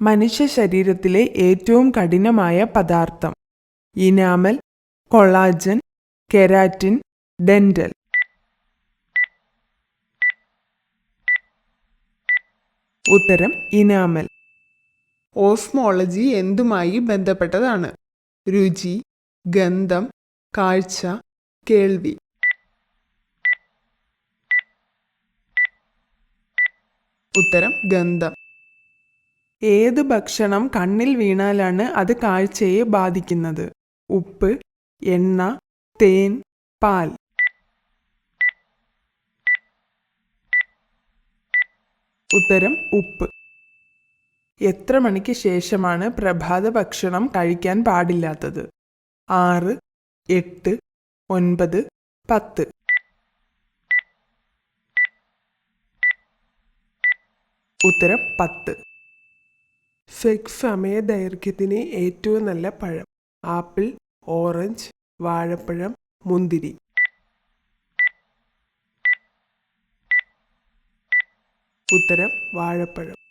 മനുഷ്യ ശരീരത്തിലെ ഏറ്റവും കഠിനമായ പദാർത്ഥം? Enamel, collagen, keratin, dental. ഉത്തരം ഇനാമൽ. ഓസ്മോളജി എന്തുമായി ബന്ധപ്പെട്ടതാണ്? രുചി, ഗന്ധം, കാഴ്ച, കേൾവി. ഉത്തരം ഗന്ധം. ഏത് ഭക്ഷണം കണ്ണിൽ വീണാലാണ് അത് കാഴ്ചയെ ബാധിക്കുന്നത്? ഉപ്പ്, എണ്ണ, തേൻ, പാൽ. ഉത്തരം ഉപ്പ്. എത്ര മണിക്ക് ശേഷമാണ് പ്രഭാത ഭക്ഷണം കഴിക്കാൻ പാടില്ലാത്തത്? 6, 8, 9, 10. ഉത്തരം 10. സമയദൈർഘ്യത്തിന് ഏറ്റവും നല്ല പഴം? ആപ്പിൾ, ഓറഞ്ച്, വാഴപ്പഴം, മുന്തിരി. ഉത്തരം വാഴപ്പഴം.